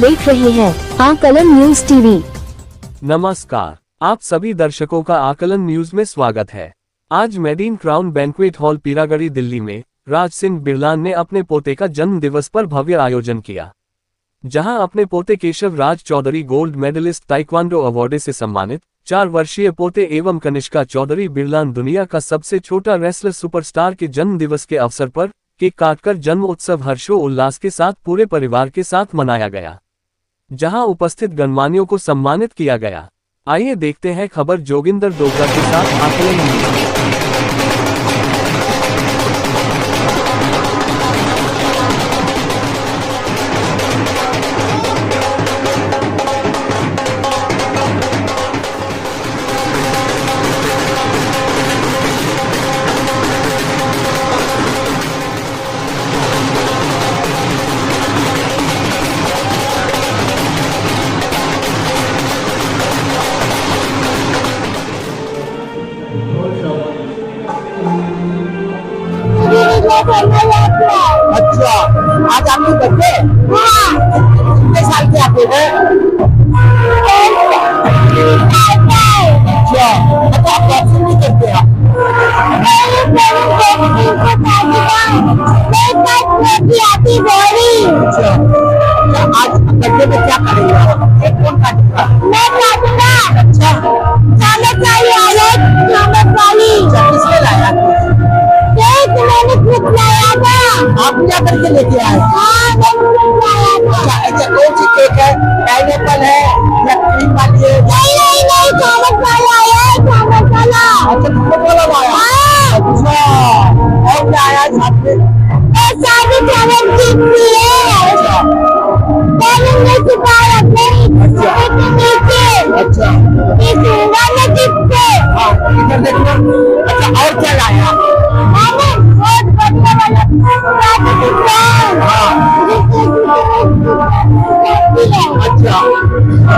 देख रहे हैं आकलन न्यूज टीवी। नमस्कार, आप सभी दर्शकों का आकलन न्यूज में स्वागत है। आज Maiden Crown banquet hall Peeragarhi Delhi में राज सिंह बिरलान ने अपने पोते का जन्म दिवस पर भव्य आयोजन किया, जहां अपने पोते Keshav Raj Chaudhary gold medalist taekwondo award से सम्मानित 4 वर्षीय पोते एवं कनिष्का चौधरी बिरलान दुनिया का सबसे छोटा रेसलर सुपरस्टार के जन्म दिवस के अवसर पर केक काटकर जन्म उत्सव हर्षोल्लास के साथ पूरे परिवार के साथ मनाया गया, जहां उपस्थित गणमान्यों को सम्मानित किया गया। आइए देखते हैं खबर जोगिंदर डोगरा के साथ आकलन न्यूज। अच्छा, आज आपकी बर्थडे? कितने साल के आप लोग हैं? अच्छा, तो आप वॉकिंग भी करते हैं? अच्छा, आज बर्थडे में क्या करेंगे आप? केक कौन काटेगा? मैं काटूंगा। अच्छा, किसने लाया? मैंने खुद लाया था। आप क्या करके लेके आए? अच्छा, कौन सी केक है? पाइनएप्पल है या क्रीम वाली है? नहीं, चावल वाला है, चावल वाला। अच्छा, चावल वाला लाया। अच्छा, और क्या आया साथ में? सारे चावल केक भी है। अच्छा, मैंने सिखाया अपने नीचे। अच्छा, वाले केक से। हाँ, इधर देखो। अच्छा, और क्या लाया? अच्छा,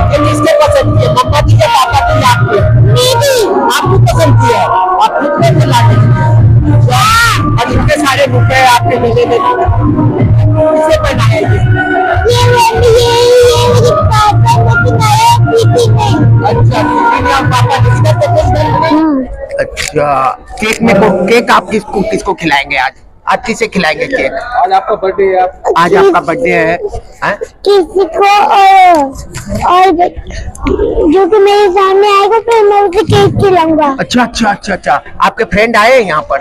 ये किसके पसंद की है? मम्मा की या पापा की या आपकी? आपकी पसंद की है। आप कितने से लाते हैं? और इतने सारे रुपए आपके मिले में किससे बनाए? ये मेरे पापा ने बनाया नहीं। अच्छा, आप पापा किसका पसंद है? अच्छा, केक में केक आप किसको खिलाएंगे आज? आप किसे खिलाएंगे केक? आज आपका बर्थडे है। आज आपका बर्थडे है? किसी को और जो कि मेरे सामने आएगा फिर मैं उसे केक खिलाऊंगा। अच्छा, आपके फ्रेंड आए यहाँ पर?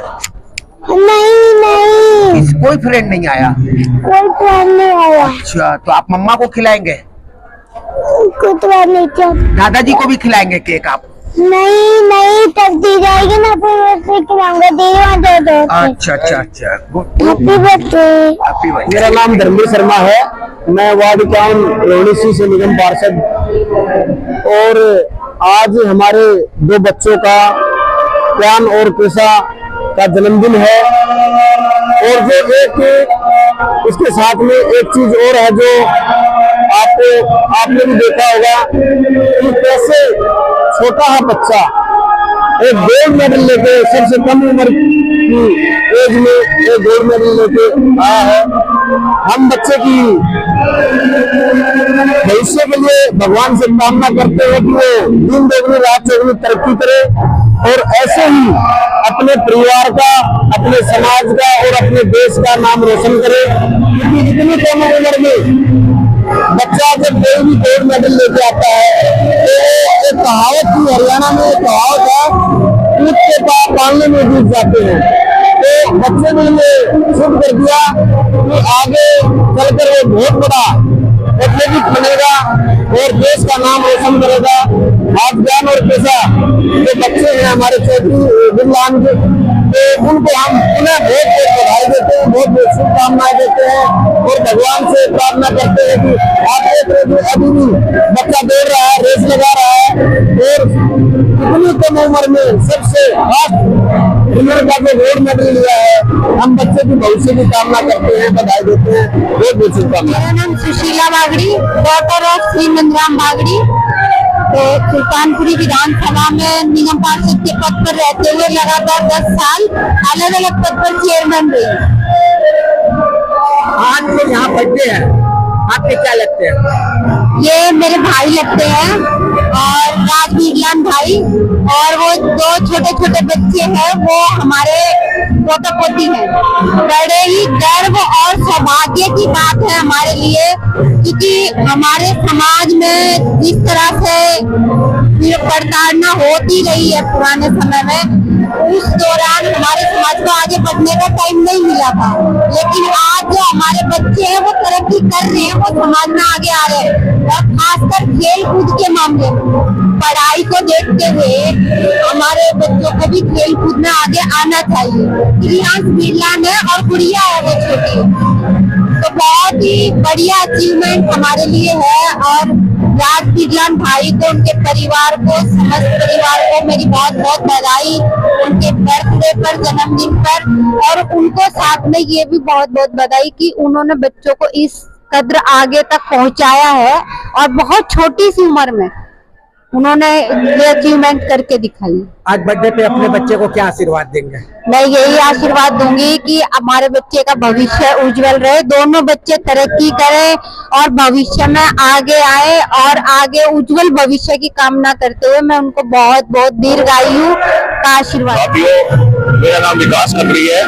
नहीं, कोई फ्रेंड नहीं आया? कोई फ्रेंड नहीं आया। अच्छा, तो आप मम्मा को खिलाएंगे? कोई नहीं क्या? दादाजी को भी खिलाएंगे केक आप? नहीं, तब दी जाएगी ना, फिर मैं खिलाऊंगा। दे। अच्छा। Happy birthday. मेरा नाम धर्मवीर शर्मा है। मैं वार्ड काउन रोहिणी से निगम पार्षद। और आज हमारे 2 बच्चों का प्यान और कृषा का जन्मदिन है। और जो एक इसके साथ में एक चीज और है जो आपने भी देखा होगा कि कैसे छोटा है बच्चा एक गोल्ड मेडल लेके, सबसे कम उम्र की एज में एक गोल्ड मेडल लेके आया है। हम बच्चे की भविष्य के लिए भगवान से कामना करते हैं कि वो दिन दोगुनी रात चौगुनी तरक्की करे और ऐसे ही अपने परिवार का, अपने समाज का और अपने देश का नाम रोशन करे। क्योंकि इतनी कम उम्र में बच्चा जब कोई भी गोल्ड मेडल लेके आता है तो एक कहावत थी, हरियाणा में एक कहावत है, ऊँट के पालने में डूब जाते हैं। तो बच्चे ने ये शुरू कर दिया कि आगे चलकर वो बहुत बड़ा एथलेटिक बनेगा और देश का नाम रोशन करेगा। आज ज्ञान और पेशा जो बच्चे हैं हमारे चौधरी बिरलान के, तो उनको हम उन्हें बहुत बधाई देते हैं, बहुत शुभकामनाएं देते हैं और भगवान से प्रार्थना करते हैं कि आप अभी भी बच्चा दौड़ रहा है, रेस लगा रहा है और इतनी कम उम्र में सबसे उम्र का जो गोल्ड मेडल लिया है, हम बच्चे की भविष्य की कामना करते हैं, बधाई देते हैं, बहुत बहुत शुभकामनाएं। मेरा नाम सुशीला बागड़ी, डॉटर ऑफ श्री मंदराम बागड़ी। तो सुल्तानपुरी विधानसभा में निगम पार्षद के पद पर रहते हुए लगातार 10 साल अलग अलग पद पर चेयरमैन रही। आज तो यहाँ बर्थडे है, आपके क्या लगते हैं? ये मेरे भाई लगते हैं और राजवीरलाल भाई, और वो दो छोटे छोटे बच्चे हैं वो हमारे पोता पोती हैं। बड़े ही गर्व और सौभाग्य की बात है हमारे लिए, क्योंकि हमारे समाज में जिस तरह से प्रताड़ना होती रही है पुराने समय में, उस दौरान हमारे समाज को आगे बढ़ने का टाइम नहीं मिला था। लेकिन आज जो हमारे बच्चे हैं वो तरक्की कर रहे हैं, वो समाज में आगे आ रहे हैं, और खासकर खेल कूद के मामले में पढ़ाई को देखते हुए हमारे बच्चों को भी खेल कूद में आगे आना चाहिए। प्रियांश बिरलान है और गुड़िया है वो छोटी, तो बहुत ही बढ़िया अचीवमेंट हमारे लिए है। और राजवीरलाल भाई को, उनके परिवार को, समस्त परिवार को मेरी बहुत बहुत बधाई उनके बर्थडे पर, जन्मदिन पर। और उनको साथ में ये भी बहुत बहुत बधाई कि उन्होंने बच्चों को इस कद्र आगे तक पहुंचाया है, और बहुत छोटी सी उम्र में उन्होंने ये अचीवमेंट करके दिखाई। आज बर्थडे पे अपने बच्चे को क्या आशीर्वाद देंगे? मैं यही आशीर्वाद दूंगी कि हमारे बच्चे का भविष्य उज्जवल रहे, दोनों बच्चे तरक्की करें और भविष्य में आगे आए, और आगे उज्जवल भविष्य की कामना करते हुए मैं उनको बहुत बहुत दीर्घायु का आशीर्वाद। साथियों, मेरा नाम विकास खत्री है।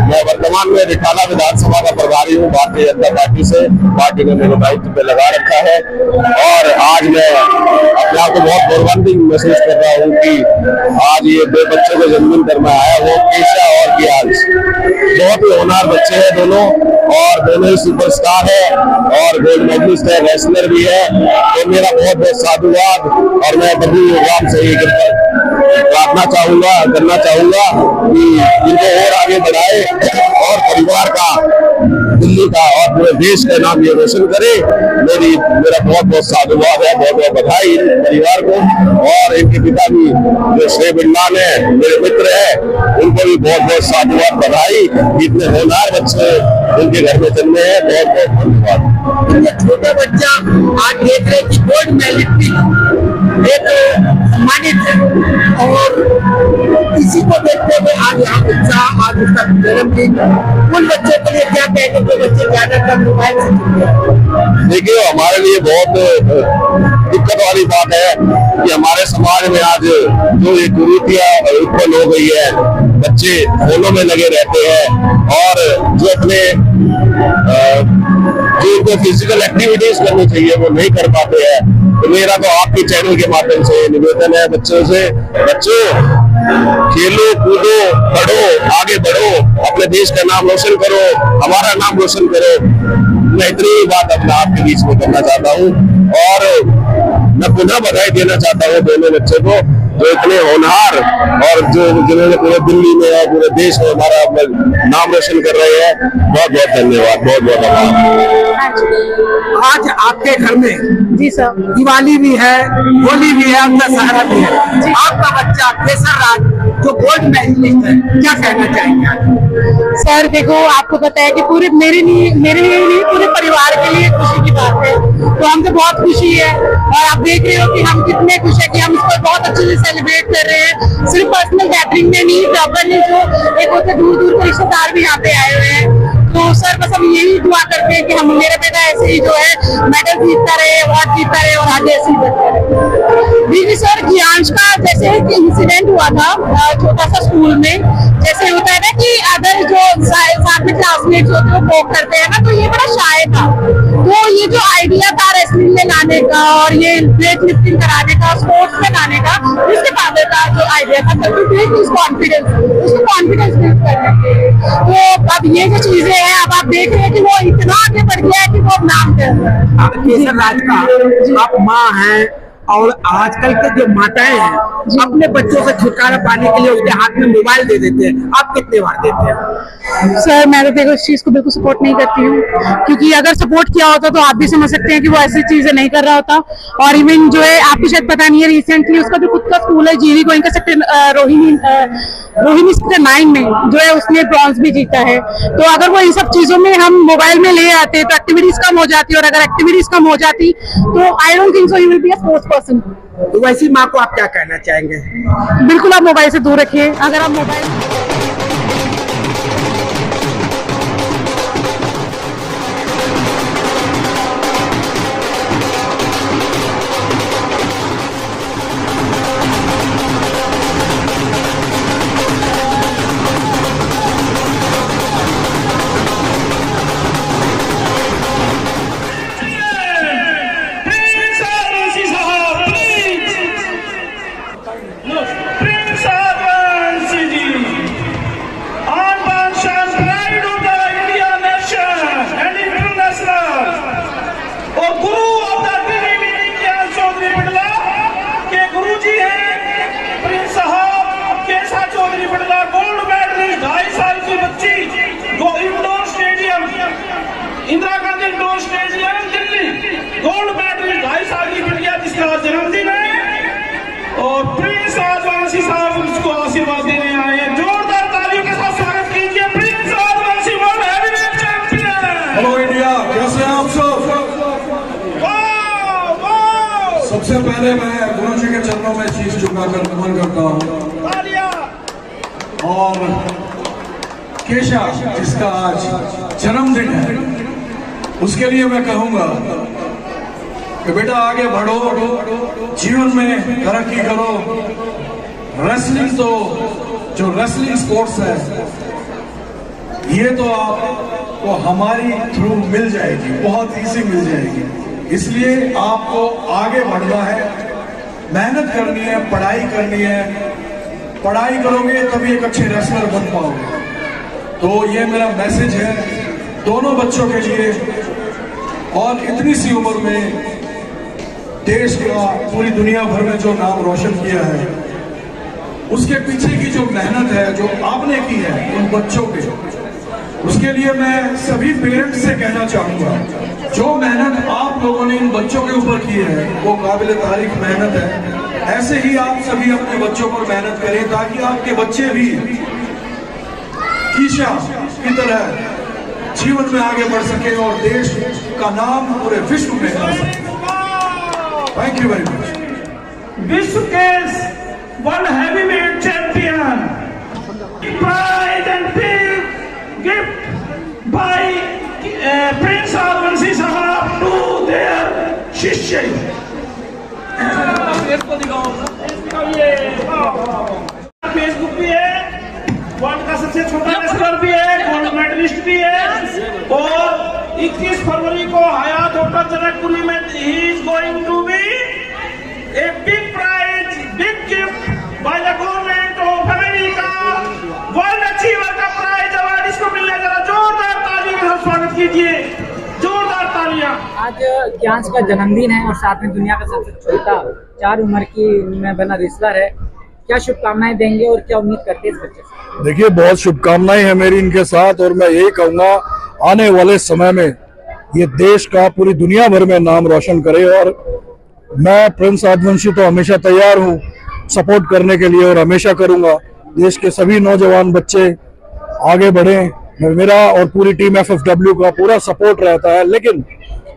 मैं वर्तमान में रिठाला विधानसभा का प्रभारी हूँ भारतीय जनता पार्टी से। पार्टी ने मेरे दायित्व पे लगा रखा है, और आज मैं अपने आप को बहुत गौरवान्वित महसूस कर रहा हूँ कि आज ये दो बच्चों को जन्मदिन पर मैं आया हूँ, केशा और कियांश। बहुत ही होनहार बच्चे हैं दोनों, और दोनों ही सुपरस्टार है और गोल्ड मेडलिस्ट है, रेसलर भी है। तो मेरा बहुत बहुत साधुवाद, और मैं प्रभु राम से ही प्रार्थना करना चाहूंगा कि इनको और आगे बढ़ाए और परिवार का, दिल्ली का और पूरे देश का नाम ये रोशन करे। मेरा बहुत बहुत साधुवाद है, बहुत बहुत बधाई परिवार को। और इनके पिता भी जो श्री बिरलान है, मेरे मित्र है, उनको भी बहुत बहुत साधुवाद, बधाई। इतने होनहार बच्चे उनके घर में जन्मे हैं, बहुत बहुत धन्यवाद। इतने छोटे बच्चा आज देख रहे कि गोल्ड मेडलिस्ट एक सम्मानित है, और इसी को देखते हुए आज यहाँ उत्साह, आज उसका जन्मदिन। उन बच्चों के लिए क्या कहते हैं, बच्चे ज्यादातर मोबाइल से जुड़े हैं? देखिए, हमारे लिए बहुत दिक्कत वाली बात है कि हमारे समाज में आज जो ये कुरीतियां उत्पन्न हो गई है, बच्चे फोनों में लगे रहते हैं, और जो अपने जो उनको फिजिकल एक्टिविटीज करनी चाहिए वो नहीं कर पाते हैं। तो मेरा तो आपके चैनल के माध्यम से निवेदन है बच्चों से, बच्चों खेलो कूदो, पढ़ो, आगे बढ़ो, अपने देश का नाम रोशन करो, हमारा नाम रोशन करो। मैं इतनी बात अपने आपके बीच में करना चाहता हूँ, और मैं पुनः बधाई देना चाहता हूँ दोनों बच्चों को, जो इतने होनहार और जिन्होंने पूरे दिल्ली में और पूरे देश में हमारा नाम रोशन कर रहे हैं। बहुत बहुत धन्यवाद, बहुत बहुत आभार। आज आपके घर में जी सर, दिवाली भी है, होली भी है, दशहरा भी है। आपका बच्चा केसर राज जो गोल्ड मेडलिस्ट है, क्या कहना चाहेंगे? सर देखो, आपको पता है कि पूरे मेरे लिए नहीं, पूरे परिवार के लिए खुशी की बात है। तो हमको बहुत खुशी है, और आप देख रहे हो कि हम कितने खुश है कि हम इसको बहुत अच्छे से सेलिब्रेट कर रहे हैं। सिर्फ पर्सनल गैदरिंग में नहीं, प्रॉपरली जो एक होते दूर दूर के रिश्तेदार भी यहाँ पे आए हुए हैं। तो सर बस हम यही दुआ करते हैं कि हम, मेरा बेटा ऐसे ही जो है मेडल जीतता रहे, अवार्ड जीतता रहे, और आगे ऐसे ही बढ़ता रहे। जी सर, कियांश का जैसे एक इंसिडेंट हुआ था छोटा सा स्कूल में, जैसे होता है ना कि अदर जो साथ में क्लासमेट्स होते हैं वो पोक करते हैं ना, तो ये बड़ा शाय था। तो ये जो आइडिया था रेसलिंग में लाने का और ये वेट लिफ्टिंग कराने का, स्पोर्ट्स में लाने का, इसके फादर का जो आइडिया था, उसको कॉन्फिडेंस बिल्ड करने के लिए। तो अब ये जो चीजें हैं, अब आप देख रहे हैं कि वो इतना आगे बढ़ गया है कि वो नाम कर रहा है। केसर राज का आप माँ हैं, और आजकल के जो माताएं हैं अपने बच्चों से छुटकारा पाने के लिए उसके हाथ में मोबाइल दे देते हैं। आप कितने बार देते हैं? सर मैं तो देखो इस चीज को बिल्कुल सपोर्ट नहीं करती हूँ, क्योंकि अगर सपोर्ट किया होता तो आप भी समझ सकते हैं कि वो ऐसी चीजें नहीं कर रहा होता। और इवन जो है, आपको शायद पता नहीं है, रिसेंटली उसका जो खुद का स्कूल है जीवी गोइंका सेक्टर रोहिणी सेक्टर 9 में जो है उसने ब्रॉन्ज भी जीता है। तो अगर वो इन सब चीजों में हम मोबाइल में ले आते तो एक्टिविटीज कम हो जाती, और अगर एक्टिविटीज कम हो जाती तो I don't think so he will be a sports person. तो वैसी माँ को आप क्या कहना चाहेंगे? बिल्कुल आप मोबाइल से दूर रखिए। अगर आप mobile Indira Gandhi indoor stadium Delhi, gold medal 2.5 साल की बिटिया जिसका आज जन्मदिन है, और प्रिंस राजवंशी साहब उसको आशीर्वाद देने आए हैं। जोरदार तालियों के साथ स्वागत कीजिए Prince Rajvanshi, world heavyweight champion. Hello India, कैसे हैं आप सब? सबसे पहले मैं गुरु जी के चरणों में शीश झुकाकर नमन करता हूँ। और केशा जिसका आज जन्मदिन है, उसके लिए मैं कहूंगा कि बेटा आगे बढ़ो, जीवन में तरक्की करो। रेसलिंग तो जो रेसलिंग स्पोर्ट्स है ये तो आपको हमारी थ्रू मिल जाएगी, बहुत इजी मिल जाएगी। इसलिए आपको आगे बढ़ना है, मेहनत करनी है, पढ़ाई करनी है। पढ़ाई करोगे तभी एक अच्छे रेसलर बन पाओगे। तो ये मेरा मैसेज है दोनों बच्चों के लिए। और इतनी सी उम्र में देश का पूरी दुनिया भर में जो नाम रोशन किया है, उसके पीछे की जो मेहनत है जो आपने की है उन बच्चों के, उसके लिए मैं सभी पेरेंट्स से कहना चाहूंगा, जो मेहनत आप लोगों ने इन बच्चों के ऊपर की है वो काबिल तारीफ मेहनत है। ऐसे ही आप सभी अपने बच्चों पर मेहनत करें ताकि आपके बच्चे भी कीशा की तरह जीवन में आगे बढ़ सके और देश का नाम पूरे विश्व में आ सके। Thank you very much. विश्व के world heavyweight champion, pride and gift by Prince Rajvanshi साहब टू देयर शिष्य। फेसबुक भी है, वर्ल्ड का सबसे छोटा रेसलर भी है, गोल्ड मेडलिस्ट भी है, और 21 फरवरी को हयात होटल जनकपुरी में ही is going to be a big prize, big gift by the government of America, world achiever का प्राइज अवार्ड इसको मिलने जरा जोरदार तालियों के साथ स्वागत कीजिए, जोरदार तालियां। आज कियांश का जन्मदिन है और साथ में दुनिया का सबसे छोटा 4 उम्र की में बना रेसलर है। क्या शुभकामनाएं देंगे और क्या उम्मीद करते हैं इस बच्चे से? देखिए, बहुत शुभकामनाएं हैं मेरी इनके साथ, और मैं यही कहूंगा आने वाले समय में ये देश का पूरी दुनिया भर में नाम रोशन करे। और मैं प्रिंस राजवंशी तो हमेशा तैयार हूँ सपोर्ट करने के लिए और हमेशा करूंगा। देश के सभी नौजवान बच्चे आगे बढ़ें, मेरा और पूरी टीम FFW का पूरा सपोर्ट रहता है। लेकिन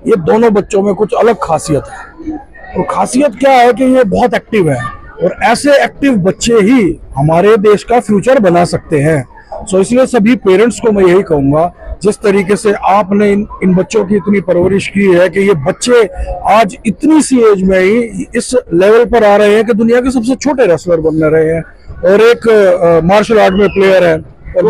ये दोनों बच्चों में कुछ अलग खासियत है, और खासियत क्या है कि ये बहुत एक्टिव है, और ऐसे एक्टिव बच्चे ही हमारे देश का फ्यूचर बना सकते हैं। सो इसलिए सभी पेरेंट्स को मैं यही कहूंगा, जिस तरीके से आपने इन बच्चों की इतनी परवरिश की है कि ये बच्चे आज इतनी सी एज में ही इस लेवल पर आ रहे हैं कि दुनिया के सबसे छोटे रेसलर बनने रहे हैं, और एक मार्शल आर्ट में प्लेयर है, और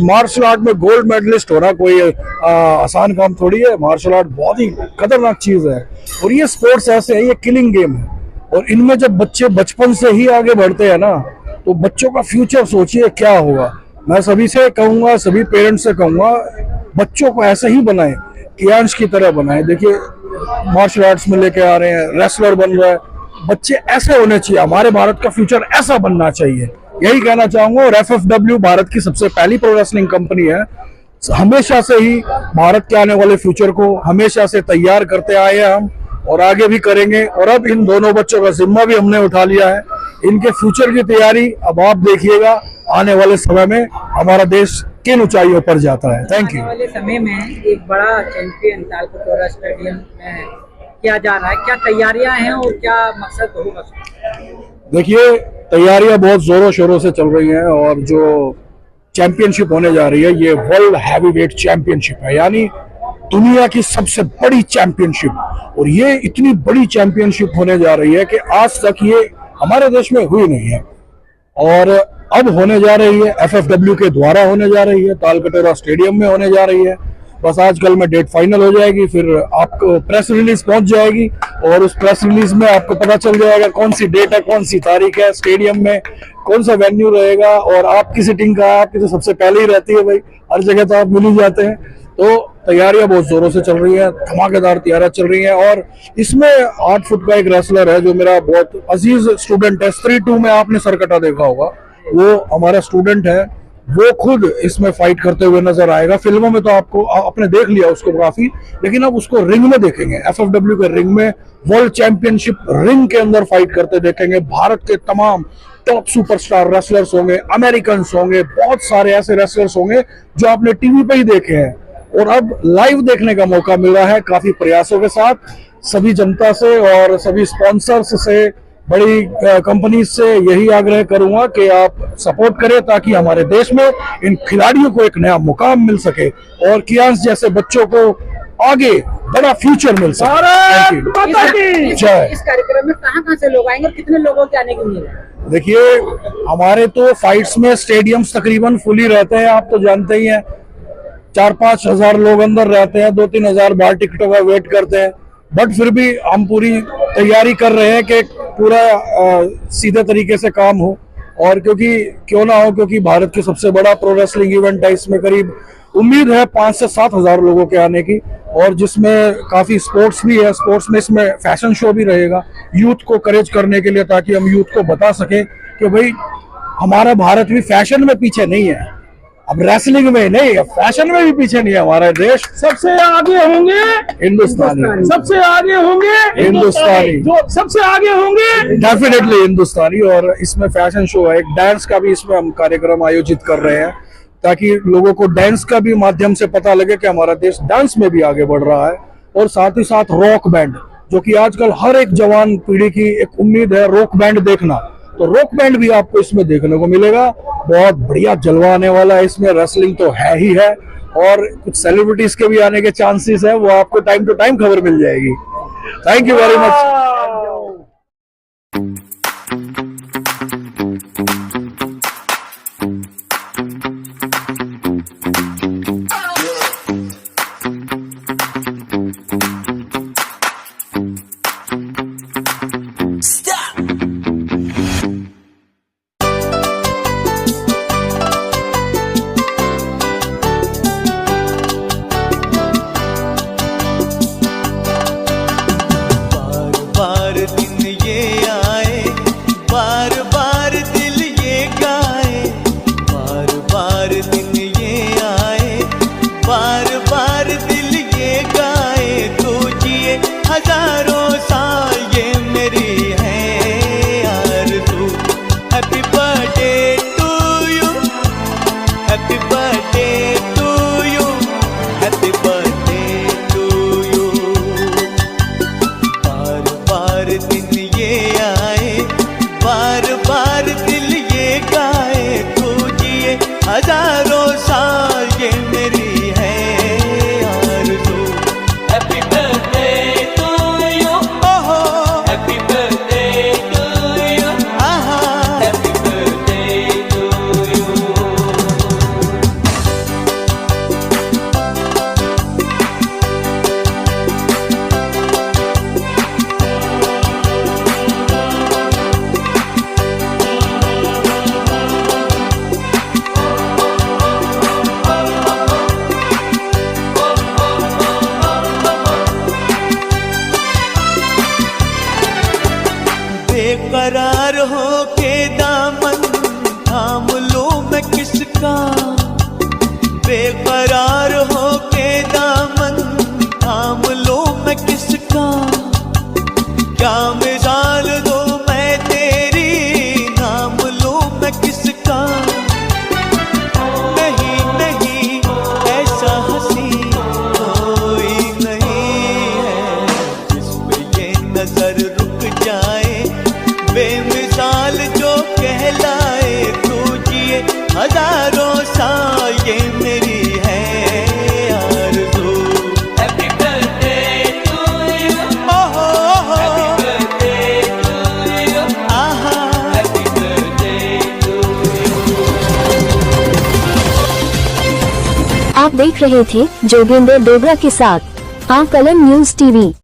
मार्शल आर्ट में गोल्ड मेडलिस्ट होना कोई आसान काम थोड़ी है। मार्शल आर्ट बहुत ही खतरनाक चीज है, और ये स्पोर्ट्स ऐसे है, ये किलिंग गेम है, और इनमें जब बच्चे बचपन से ही आगे बढ़ते हैं ना, तो बच्चों का फ्यूचर सोचिए क्या होगा। मैं सभी से कहूंगा, सभी पेरेंट्स से कहूंगा, बच्चों को ऐसे ही बनाएं, कियांश की तरह बनाएं। देखिए, मार्शल आर्ट्स में लेके आ रहे हैं, रेसलर बन रहा है, बच्चे ऐसे होने चाहिए। हमारे भारत का फ्यूचर ऐसा बनना चाहिए, यही कहना चाहूंगा। और FFW भारत की सबसे पहली प्रो रेसलिंग कंपनी है, हमेशा से ही भारत के आने वाले फ्यूचर को हमेशा से तैयार करते आए हैं हम, और आगे भी करेंगे। और अब इन दोनों बच्चों का जिम्मा भी हमने उठा लिया है, इनके फ्यूचर की तैयारी अब आप देखिएगा। आने वाले समय में हमारा देश किन ऊंचाइयों पर जाता है। Thank you. आने वाले समय में एक बड़ा चैंपियन तालकटोरा स्टेडियम में किया जा रहा है, क्या तैयारियां हैं और क्या मकसद होगा? देखिए, तैयारियां बहुत जोरों शोरों से चल रही हैं, और जो चैंपियनशिप होने जा रही है ये वर्ल्ड हैवीवेट चैंपियनशिप है, यानी दुनिया की सबसे बड़ी चैंपियनशिप। और ये इतनी बड़ी चैंपियनशिप होने जा रही है कि आज तक ये हमारे देश में हुई नहीं है, और अब होने जा रही है, FFW के द्वारा होने जा रही है, तालकटोरा स्टेडियम में होने जा रही है। बस आजकल में डेट फाइनल हो जाएगी, फिर आपको प्रेस रिलीज पहुंच जाएगी, और उस प्रेस रिलीज में आपको पता चल जाएगा कौन सी डेट है, कौन सी तारीख है, स्टेडियम में कौन सा वेन्यू रहेगा, और आपकी सिटिंग का आपकी तो सबसे पहले ही रहती है भाई, हर जगह तो आप मिल ही जाते हैं। तो तैयारियां बहुत जोरों से चल रही हैं, धमाकेदार तैयारियां चल रही हैं। और इसमें 8 फुट का एक रेसलर है जो मेरा बहुत अजीज स्टूडेंट है, 3-2 में आपने सरकटा देखा होगा, वो हमारा स्टूडेंट है, वो खुद इसमें फाइट करते हुए नजर आएगा। फिल्मों में तो आपको आपने देख लिया उसको काफी, लेकिन अब उसको रिंग में देखेंगे, FFW के रिंग में, वर्ल्ड चैंपियनशिप रिंग के अंदर फाइट करते देखेंगे। भारत के तमाम टॉप सुपरस्टार रेसलर्स होंगे, अमेरिकन होंगे, बहुत सारे ऐसे रेसलर्स होंगे जो आपने टीवी पे ही देखे हैं और अब लाइव देखने का मौका मिला है काफी प्रयासों के साथ। सभी जनता से और सभी स्पॉन्सर्स से, बड़ी कंपनी से यही आग्रह करूंगा कि आप सपोर्ट करें ताकि हमारे देश में इन खिलाड़ियों को एक नया मुकाम मिल सके और कियांश जैसे बच्चों को आगे बड़ा फ्यूचर मिल सके। जय। इस कार्यक्रम में कहाँ से लोग आएंगे और कितने लोगों के आने की उम्मीद है? देखिए, हमारे तो फाइट्स में स्टेडियम्स तकरीबन फुल ही रहते हैं, आप तो जानते ही हैं। 4-5 हजार लोग अंदर रहते हैं, 2-3 हजार बाहर टिकटों का वेट करते हैं, बट फिर भी हम पूरी तैयारी कर रहे हैं कि पूरा सीधे तरीके से काम हो। और क्यों ना हो, क्योंकि भारत की सबसे बड़ा प्रो रेसलिंग इवेंट है, इसमें करीब उम्मीद है 5 से 7 हजार लोगों के आने की, और जिसमें काफी स्पोर्ट्स भी है। स्पोर्ट्स में इसमें फैशन शो भी रहेगा यूथ को करेज करने के लिए, ताकि हम यूथ को बता सके कि भाई हमारा भारत भी फैशन में पीछे नहीं है, अब रेसलिंग में नहीं, फैशन में भी पीछे नहीं है। हमारा देश सबसे आगे होंगे हिंदुस्तानी, सबसे आगे होंगे हिंदुस्तानी, जो सबसे आगे होंगे डेफिनेटली हिंदुस्तानी। और इसमें फैशन शो है, एक डांस का भी इसमें हम कार्यक्रम आयोजित कर रहे हैं ताकि लोगों को डांस का भी माध्यम से पता लगे कि हमारा देश डांस में भी आगे बढ़ रहा है। और साथ ही साथ रॉक बैंड, जो कि आजकल हर एक जवान पीढ़ी की एक उम्मीद है, रॉक बैंड देखना, तो रॉक बैंड भी आपको इसमें देखने को मिलेगा। बहुत बढ़िया जलवा आने वाला है इसमें, रेसलिंग तो है ही है, और कुछ सेलिब्रिटीज के भी आने के चांसेस है, वो आपको टाइम टू टाइम खबर मिल जाएगी। Thank you very much. हजारों साल ये मेरी है आरज़ू। हैप्पी बर्थडे टू यू, ओहो हैप्पी बर्थडे टू यू, आहा हैप्पी बर्थडे टू यू। बेकरार हो के दामन थाम लो मैं किसका, बेकरार हो के दामन थाम लो मैं किसका, क्या मिसाल दो मैं तेरी नाम लो मैं किसका। नहीं नहीं ऐसा हंसी कोई नहीं है जिस पे ये नजर रुक जाए, बेमिसाल जो कहलाए तू जिए हजारों साल ये मेरी है आरज़ू। हैप्पी बर्थडे टू यू, ओहो हैप्पी बर्थडे टू यू, आहा हैप्पी बर्थडे टू यू। आप देख रहे थे जोगिंदर डोगरा के साथ आकलन न्यूज टीवी।